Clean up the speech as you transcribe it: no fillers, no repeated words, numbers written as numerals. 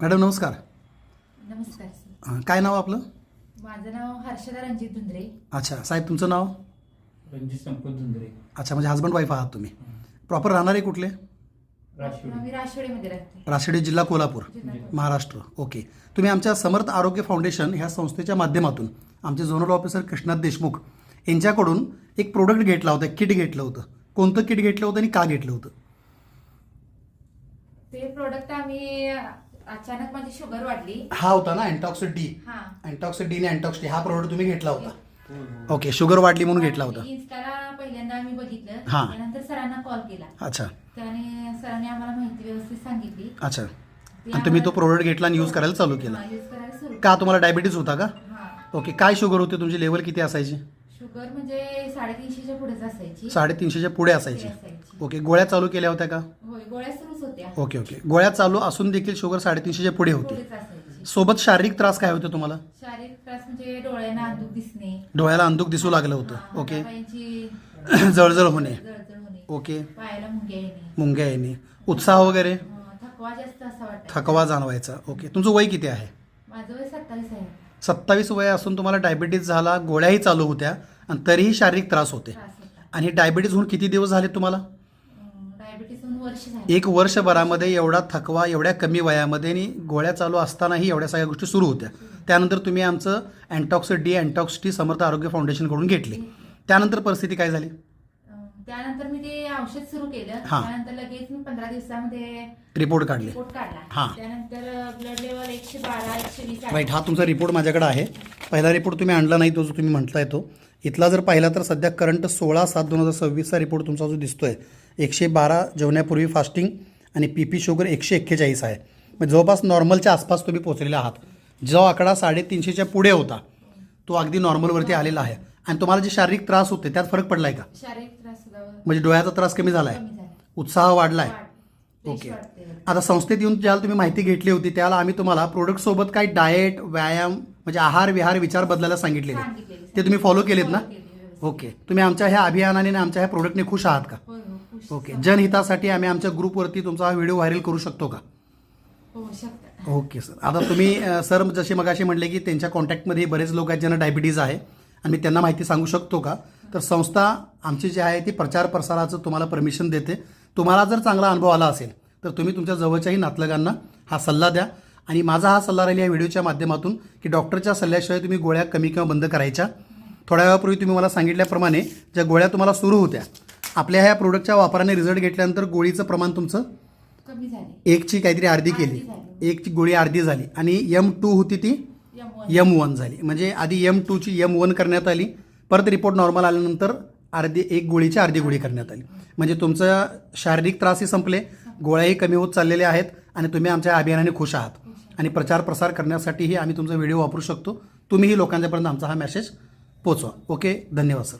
Madam नमस्कार. नमस्कार sir. काय नाव आपलं? माझं नाव हर्षदा रणजित धुंद्रे. अच्छा साहेब, तुमचं नाव? रणजित संपत धुंद्रे. अच्छा, म्हणजे हजबंड वाईफ आहात तुम्ही. प्रॉपर राहणारे कुठले? मी राशेवाडीमध्ये राहते. राशिवडी, जिल्हा कोल्हापूर, महाराष्ट्र. ओके. तुम्ही आमच्या समर्थ आरोग्य फाउंडेशन ह्या संस्थेच्या माध्यमातून आमचे झोनल ऑफिसर कृष्णात देशमुख यांच्याकडून एक प्रोडक्ट घेतला होता, किट घेतलं होतं. कोणतं किट घेतलं होतं आणि का घेतलं होतं? ते प्रोडक्ट आम्ही अचानक माझी शुगर वाढली. हा होता ना अँटॉक्स डी. हा. अँटॉक्स डी आणि अँटॉक्स डी हा प्रोडक्ट तुम्ही घेतला होता. ओके, शुगर वाढली म्हणून घेतला होता. इन्स्टाला पहिल्यांदा आम्ही बघितलं. हा. त्यानंतर सरांना कॉल केला. अच्छा त्याने सरांनी आम्हाला माहिती व्यवस्थित सांगितली. अच्छा. आणि तुम्ही तो प्रोडक्ट घेतला आणि यूज करायला चालू केला. यूज करायला सुरू का तुम्हाला डायबिटीज होता का? हा. ओके. काय शुगर होते तुमची? लेवल किती असायची? शुगर म्हणजे 350च्या पुढेच असायची. 350च्या पुढे असायची. ओके. गोळ्या चालू केल्या होत्या का? होय, गोळ्या सुरूच होत्या. Okay okay. गोळ्या चालू असून देखील शुगर 350च्या पुढे होती. पुढेच असायची. सोबत शारीरिक त्रास काय होते तुम्हाला? शारीरिक त्रास म्हणजे डोळ्यांना अंधुक दिसणे. डोळ्याला अंधुक दिसू लागलं होतं. हा, ओके. हातापायांची जळजळ होणे. जळजळ होणे. ओके. पायाला मुंग्या येणे. मुंग्या येणे. उत्साह वगैरे? थकवा जास्त असा वाटत. थकवा जाणवायचा. ओके. तुमचं वय किती आहे? माझं वय 27 आहे. 27 वय असून तुम्हाला डायबिटीज झाला, गोळ्याही चालू होत्या आणि तरीही शारीरिक त्रास होते. त्रास होता. आणि डायबिटीज होऊन किती दिवस झाले तुम्हाला? डायबिटीस होऊन वर्ष झाले. एक वर्षभरामध्ये एवढा थकवा एवढ्या कमी वयामध्ये आणि गोळ्या चालू असतानाही एवढ्या सगळ्या गोष्टी सुरू होत्या. त्यानंतर तुम्ही आमचं अँटॉक्स डी समर्थ आरोग्य फाउंडेशनकडून घेतले. त्यानंतर परिस्थिती काय झाली? त्यानंतर मी ते औषध सुरू केलं. हा. त्यानंतर लगेच मी 15 दिवसामध्ये रिपोर्ट काढले. रिपोर्ट काढला. हा. त्यानंतर ब्लड लेवल 112 120 आहे. राईट. हा तुमचा रिपोर्ट माझ्याकडे आहे. पहिला रिपोर्ट तुम्ही आणला नाही, तो जो तुम्ही म्हटलाय तो. इथला जर पाहिला तर सध्या करंट 16/7/2026चा रिपोर्ट तुमचा जो दिसतोय 112 जेवण्यापूर्वी फास्टिंग आणि पी शुगर 141 आहे. म्हणजे जवळपास नॉर्मलच्या आसपास तुम्ही पोहोचलेले आहात. जो आकडा 350च्या पुढे होता तो अगदी नॉर्मलवरती आलेला आहे. आणि तुम्हाला जे शारीरिक त्रास होते त्यात फरक पडलाय का? शारीरिक त्रास सुद्धा म्हणजे डोळ्याचा त्रास कमी झालाय, कमी झाला. उत्साह वाढलाय. Fresh okay. वाटते. आता संस्थेत येऊन ज्याला तुम्ही माहिती घेतली होती त्याला आम्ही तुम्हाला प्रोडक्ट सोबत काही डाएट, व्यायाम म्हणजे आहार विहार विचार बदलायला सांगितलेले, सांगितलेले. ते तुम्ही फॉलो केलेत ना? Follow केले व्यवस्थित. ओके. तुम्ही आमच्या ह्या अभियानाने आणि आमच्या ह्या प्रोडक्टने खुश आहात का? होय, हो, खुश. ओके. जनहितासाठी आम्ही आमच्या ग्रुपवरती तुमचा हा व्हिडिओ व्हायरल करू शकतो का? हो शकता. Okay sir. आता तुम्ही सर जसे मगाशी म्हटले की त्यांच्या कॉन्टॅक्टमध्ये बरेच लोक आहेत ज्यांना डायबिटीज आहे आणि मी त्यांना माहिती सांगू शकतो का? तर संस्था आमची जी आहे ती प्रचार प्रसाराचं तुम्हाला परमिशन देते. तुम्हाला जर चांगला अनुभव आला असेल तर तुम्ही तुमच्या जवळच्याही नातलगांना हा सल्ला द्या. आणि माझा हा सल्ला राहील या व्हिडिओच्या माध्यमातून की डॉक्टरच्या सल्ल्याशिवाय तुम्ही गोळ्या कमी किंवा बंद करायच्या. थोड्या वेळापूर्वी तुम्ही मला सांगितल्याप्रमाणे ज्या गोळ्या तुम्हाला सुरू होत्या, आपल्या ह्या प्रोडक्टच्या वापराने रिझल्ट घेतल्यानंतर गोळीचं प्रमाण तुमचं कमी झाले. एकची काहीतरी अर्धी केली, एकची गोळी अर्धी झाली आणि M2 होती ती M1 झाली. म्हणजे आधी M2ची M1 करण्यात आली, परत रिपोर्ट नॉर्मल आल्यानंतर एक गोळीची अर्धी गोळी करण्यात आली. म्हणजे तुमचं शारीरिक त्रासही संपले, गोळ्याही कमी होत चाललेल्या आहेत आणि तुम्ही आमच्या अभियानाने खुश आहात. आणि प्रचार प्रसार करण्यासाठीही आम्ही तुमचा व्हिडिओ वापरू शकतो. तुम्हीही लोकांच्यापर्यंत आमचा हा मेसेज पोचवा. ओके. धन्यवाद सर.